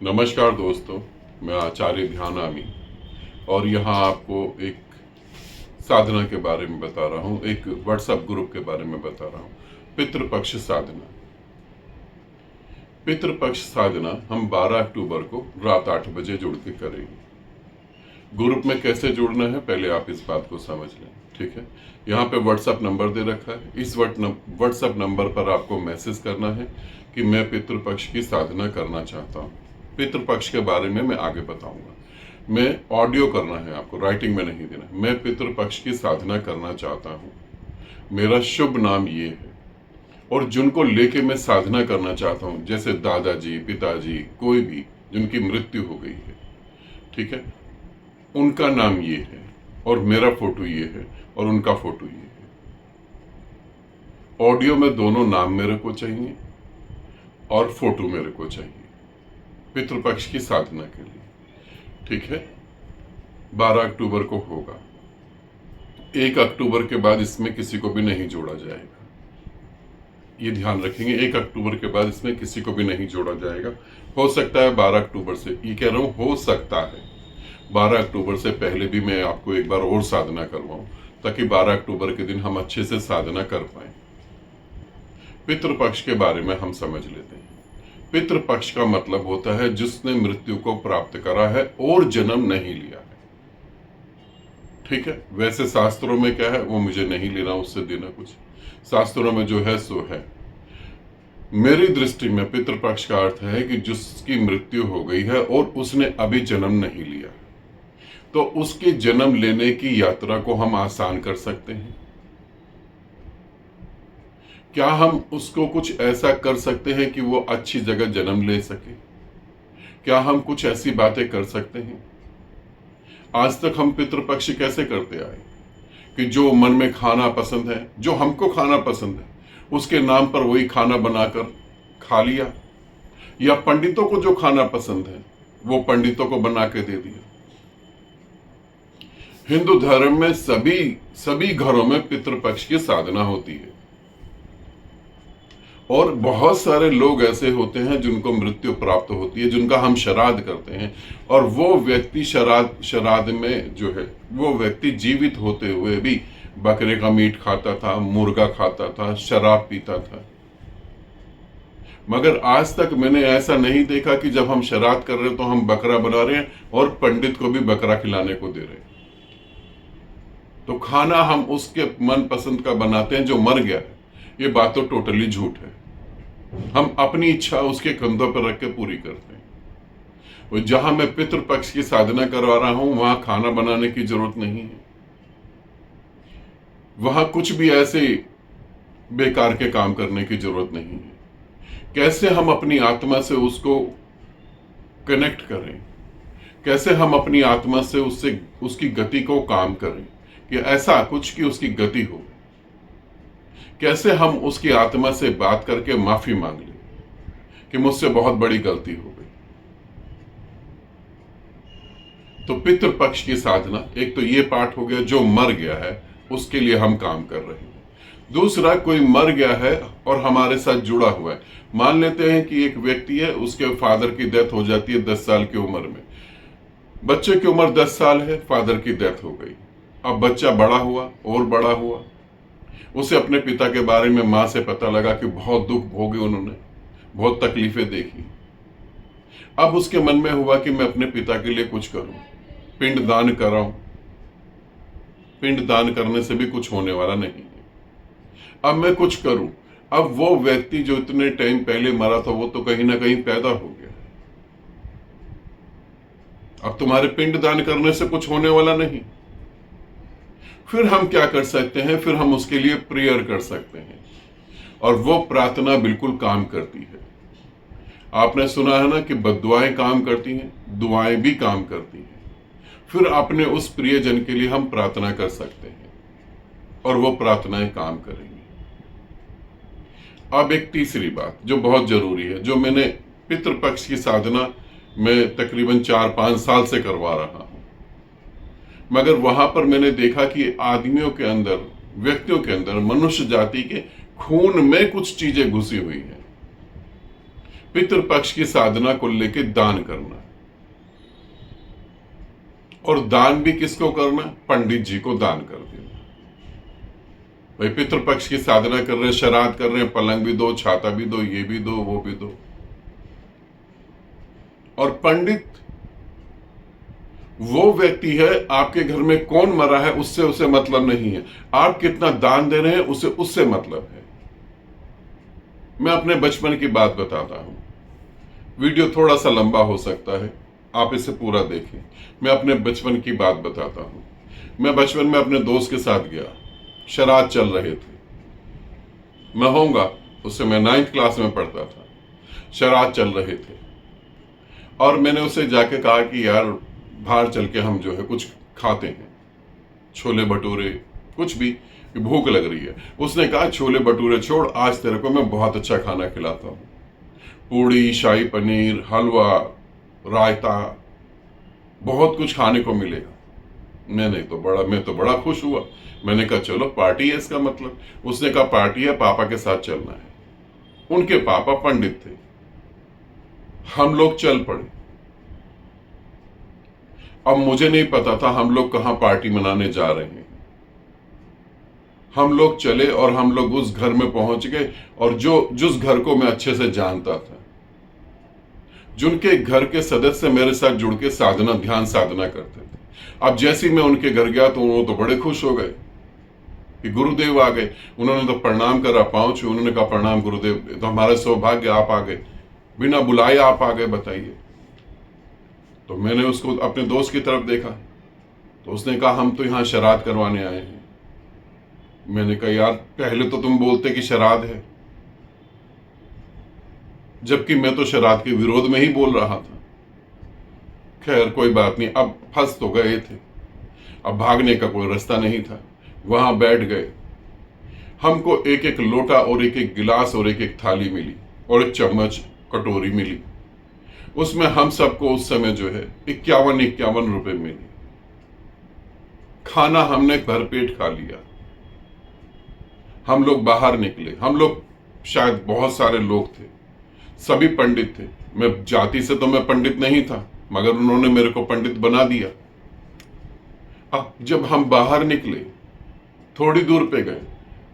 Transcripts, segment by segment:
नमस्कार दोस्तों, मैं आचार्य ध्यानामी और यहाँ आपको एक साधना के बारे में बता रहा हूँ, एक व्हाट्सएप ग्रुप के बारे में बता रहा हूँ। पितृपक्ष साधना। पितृपक्ष साधना हम 12 अक्टूबर को रात 8 बजे जुड़ के करेंगे। ग्रुप में कैसे जुड़ना है पहले आप इस बात को समझ लें, ठीक है। यहाँ पे व्हाट्सएप नंबर दे रखा है। इस व्हाट्सएप नंबर पर आपको मैसेज करना है कि मैं पितृपक्ष की साधना करना चाहता हूँ। पितृपक्ष के बारे में मैं आगे बताऊंगा। मैं ऑडियो करना है आपको, राइटिंग में नहीं देना। मैं पितृपक्ष की साधना करना चाहता हूँ, मेरा शुभ नाम ये है, और जिनको लेके मैं साधना करना चाहता हूँ, जैसे दादाजी, पिताजी, कोई भी जिनकी मृत्यु हो गई है, ठीक है, उनका नाम ये है और मेरा फोटो ये है और उनका फोटो ये है। ऑडियो में दोनों नाम मेरे को चाहिए और फोटो मेरे को चाहिए पितृपक्ष की साधना के लिए, ठीक है। 12 अक्टूबर को होगा। 1 अक्टूबर के बाद इसमें किसी को भी नहीं जोड़ा जाएगा, ये ध्यान रखेंगे। 1 अक्टूबर के बाद इसमें किसी को भी नहीं जोड़ा जाएगा। हो सकता है 12 अक्टूबर से, ये कह रहा हूं हो सकता है 12 अक्टूबर से पहले भी मैं आपको एक बार और साधना करवाऊं, ताकि 12 अक्टूबर के दिन हम अच्छे से साधना कर पाए। पितृपक्ष के बारे में हम समझ लेते हैं। पितृपक्ष का मतलब होता है जिसने मृत्यु को प्राप्त करा है और जन्म नहीं लिया है, ठीक है। वैसे शास्त्रों में क्या है वो मुझे नहीं लेना उससे देना कुछ, शास्त्रों में जो है सो है। मेरी दृष्टि में पितृपक्ष का अर्थ है कि जिसकी मृत्यु हो गई है और उसने अभी जन्म नहीं लिया, तो उसके जन्म लेने की यात्रा को हम आसान कर सकते हैं। क्या हम उसको कुछ ऐसा कर सकते हैं कि वो अच्छी जगह जन्म ले सके? क्या हम कुछ ऐसी बातें कर सकते हैं? आज तक हम पितृपक्ष कैसे करते आए कि जो मन में खाना पसंद है, जो हमको खाना पसंद है, उसके नाम पर वही खाना बनाकर खा लिया, या पंडितों को जो खाना पसंद है वो पंडितों को बना के दे दिया। हिंदू धर्म में सभी घरों में पितृपक्ष की साधना होती है, और बहुत सारे लोग ऐसे होते हैं जिनको मृत्यु प्राप्त होती है, जिनका हम श्राद्ध करते हैं, और वो व्यक्ति श्राद्ध में जो है वो व्यक्ति जीवित होते हुए भी बकरे का मीट खाता था, मुर्गा खाता था, शराब पीता था। मगर आज तक मैंने ऐसा नहीं देखा कि जब हम श्राद्ध कर रहे हैं तो हम बकरा बना रहे हैं और पंडित को भी बकरा खिलाने को दे रहे हैं। तो खाना हम उसके मन पसंद का बनाते हैं जो मर गया है, ये बात तो टोटली झूठ है। हम अपनी इच्छा उसके कंधों पर रख के पूरी करते हैं। और जहां मैं पितृपक्ष की साधना करवा रहा हूं वहां खाना बनाने की जरूरत नहीं है, वहां कुछ भी ऐसे बेकार के काम करने की जरूरत नहीं है। कैसे हम अपनी आत्मा से उसको कनेक्ट करें, कैसे हम अपनी आत्मा से उससे उसकी गति को काम करें कि ऐसा कुछ कि उसकी गति हो, कैसे हम उसकी आत्मा से बात करके माफी मांग लें कि मुझसे बहुत बड़ी गलती हो गई। तो पितृपक्ष की साधना एक तो ये पार्ट हो गया, जो मर गया है उसके लिए हम काम कर रहे हैं। दूसरा, कोई मर गया है और हमारे साथ जुड़ा हुआ है। मान लेते हैं कि एक व्यक्ति है, उसके फादर की डेथ हो जाती है 10 साल की उम्र में, बच्चे की उम्र 10 साल है, फादर की डेथ हो गई। अब बच्चा बड़ा हुआ और बड़ा हुआ, उसे अपने पिता के बारे में मां से पता लगा कि बहुत दुख भोगे उन्होंने, बहुत तकलीफें देखी। अब उसके मन में हुआ कि मैं अपने पिता के लिए कुछ करूं, पिंड दान कराऊं। पिंड दान करने से भी कुछ होने वाला नहीं है, अब मैं कुछ करूं। अब वो व्यक्ति जो इतने टाइम पहले मरा था वो तो कहीं ना कहीं पैदा हो गया, अब तुम्हारे पिंड दान करने से कुछ होने वाला नहीं। फिर हम क्या कर सकते हैं? फिर हम उसके लिए प्रेयर कर सकते हैं, और वो प्रार्थना बिल्कुल काम करती है। आपने सुना है ना कि बद्दुआएं काम करती हैं, दुआएं भी काम करती हैं। फिर अपने उस प्रियजन के लिए हम प्रार्थना कर सकते हैं और वो प्रार्थनाएं काम करेंगी। अब एक तीसरी बात जो बहुत जरूरी है, जो मैंने पितृपक्ष की साधना में तकरीबन 4-5 साल से करवा रहा हूं, मगर वहां पर मैंने देखा कि आदमियों के अंदर, व्यक्तियों के अंदर, मनुष्य जाति के खून में कुछ चीजें घुसी हुई हैं। पितृपक्ष की साधना को लेके दान करना, और दान भी किसको करना? पंडित जी को दान कर देना। भाई पितृपक्ष की साधना कर रहे हैं, श्राद्ध कर रहे हैं, पलंग भी दो, छाता भी दो, ये भी दो, वो भी दो। और पंडित वो व्यक्ति है, आपके घर में कौन मरा है उससे उसे मतलब नहीं है, आप कितना दान दे रहे हैं उससे मतलब है। मैं अपने बचपन की बात बताता हूं, वीडियो थोड़ा सा लंबा हो सकता है, आप इसे पूरा देखें। मैं अपने बचपन की बात बताता हूं। मैं बचपन में अपने दोस्त के साथ गया, श्राद्ध चल रहे थे, मैं होऊंगा उससे, मैं 9th क्लास में पढ़ता था, श्राद्ध चल रहे थे, और मैंने उसे जाके कहा कि यार बाहर चल के हम जो है कुछ खाते हैं, छोले भटूरे, कुछ भी, भूख लग रही है। उसने कहा छोले भटूरे छोड़, आज तेरे को मैं बहुत अच्छा खाना खिलाता हूं, पूड़ी, शाही पनीर, हलवा, रायता, बहुत कुछ खाने को मिलेगा। मैं तो बड़ा खुश हुआ। मैंने कहा चलो पार्टी है इसका मतलब। उसने कहा पार्टी है, पापा के साथ चलना है। उनके पापा पंडित थे। हम लोग चल पड़े। अब मुझे नहीं पता था हम लोग कहां पार्टी मनाने जा रहे हैं। हम लोग चले और हम लोग उस घर में पहुंच गए, और जिस घर को मैं अच्छे से जानता था, जिनके घर के सदस्य मेरे साथ जुड़ के ध्यान साधना करते थे। अब जैसे मैं उनके घर गया तो वो तो बड़े खुश हो गए कि गुरुदेव आ गए। उन्होंने तो प्रणाम करा, पांव छू, उन्होंने कहा प्रणाम गुरुदेव, तो हमारा सौभाग्य आप आ गए, बिना बुलाए आप आ गए, बताइए। तो मैंने उसको अपने दोस्त की तरफ देखा, तो उसने कहा हम तो यहां श्राद्ध करवाने आए हैं। मैंने कहा यार पहले तो तुम बोलते कि श्राद्ध है, जबकि मैं तो श्राद्ध के विरोध में ही बोल रहा था। खैर कोई बात नहीं, अब फंस तो गए थे, अब भागने का कोई रास्ता नहीं था। वहां बैठ गए। हमको एक एक लोटा और एक एक गिलास और एक एक थाली मिली, और एक चम्मच, कटोरी मिली। उसमें हम सबको उस समय जो है 51 रुपए मिले। खाना हमने भरपेट खा लिया। हम लोग बाहर निकले। हम लोग शायद बहुत सारे लोग थे, सभी पंडित थे। मैं जाति से तो मैं पंडित नहीं था, मगर उन्होंने मेरे को पंडित बना दिया। अब जब हम बाहर निकले, थोड़ी दूर पे गए,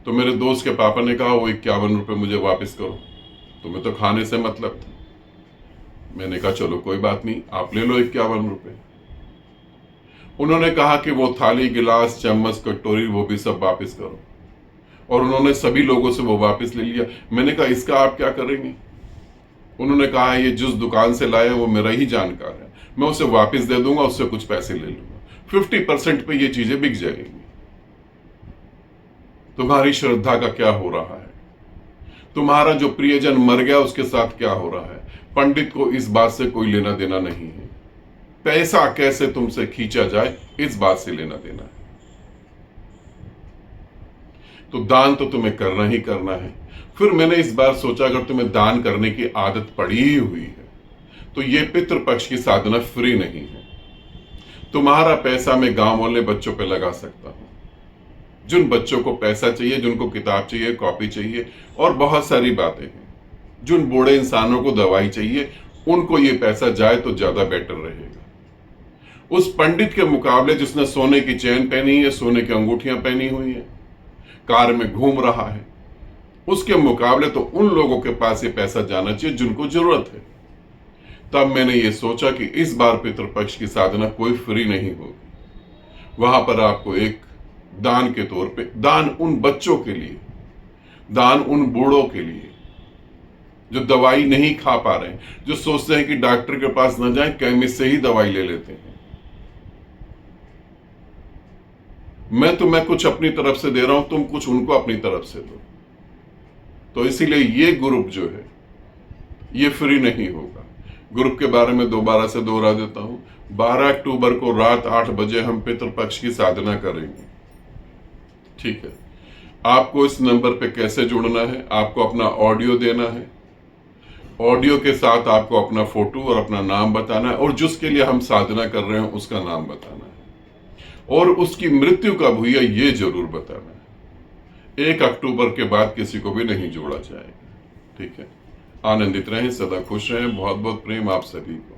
तो मेरे दोस्त के पापा ने कहा वो 51 रुपए मुझे वापस करो। तुम्हें तो खाने से मतलब था। मैंने कहा चलो कोई बात नहीं, आप ले लो 51 रुपए। उन्होंने कहा कि वो थाली, गिलास, चम्मच, कटोरी वो भी सब वापस करो, और उन्होंने सभी लोगों से वो वापस ले लिया। मैंने कहा इसका आप क्या करेंगे? उन्होंने कहा ये जिस दुकान से लाया वो मेरा ही जानकार है, मैं उसे वापस दे दूंगा, उससे कुछ पैसे ले लूंगा, 50% पे ये चीजें बिक जाएंगी। तुम्हारी श्रद्धा का क्या हो रहा है? तुम्हारा जो प्रियजन मर गया उसके साथ क्या हो रहा है? पंडित को इस बात से कोई लेना देना नहीं है। पैसा कैसे तुमसे खींचा जाए, इस बात से लेना देना है। तो दान तो तुम्हें करना ही करना है। फिर मैंने इस बार सोचा अगर तुम्हें दान करने की आदत पड़ी ही हुई है, तो ये पितृपक्ष की साधना फ्री नहीं है। तुम्हारा पैसा मैं गांव वाले बच्चों पे लगा सकता हूं। जिन बच्चों को पैसा चाहिए, जिनको किताब चाहिए, कॉपी चाहिए, और बहुत सारी बातें हैं, जिन बूढ़े इंसानों को दवाई चाहिए, उनको ये पैसा जाए तो ज्यादा बेटर रहेगा। उस पंडित के मुकाबले जिसने सोने की चेन पहनी है, सोने की अंगूठियां पहनी हुई है, कार में घूम रहा है, उसके मुकाबले तो उन लोगों के पास ये पैसा जाना चाहिए जिनको जरूरत है। तब मैंने ये सोचा कि इस बार पितृपक्ष की साधना कोई फ्री नहीं होगी। वहां पर आपको एक दान के तौर पे, दान उन बच्चों के लिए, दान उन बूढ़ों के लिए जो दवाई नहीं खा पा रहे हैं, जो सोचते हैं कि डॉक्टर के पास न जाएं, केमिस्ट से ही दवाई ले लेते हैं। मैं कुछ अपनी तरफ से दे रहा हूं, तुम कुछ उनको अपनी तरफ से दो। तो इसीलिए ये ग्रुप जो है ये फ्री नहीं होगा। ग्रुप के बारे में दोबारा से दोहरा देता हूं, 12 अक्टूबर को रात 8 बजे हम पितृपक्ष की साधना करेंगे। ठीक है, आपको इस नंबर पे कैसे जुड़ना है? आपको अपना ऑडियो देना है, ऑडियो के साथ आपको अपना फोटो और अपना नाम बताना है, और जिसके लिए हम साधना कर रहे हैं उसका नाम बताना है, और उसकी मृत्यु कब हुई है ये जरूर बताना है। 1 अक्टूबर के बाद किसी को भी नहीं जोड़ा जाएगा। ठीक है, आनंदित रहें, सदा खुश रहें। बहुत बहुत प्रेम आप सभी को।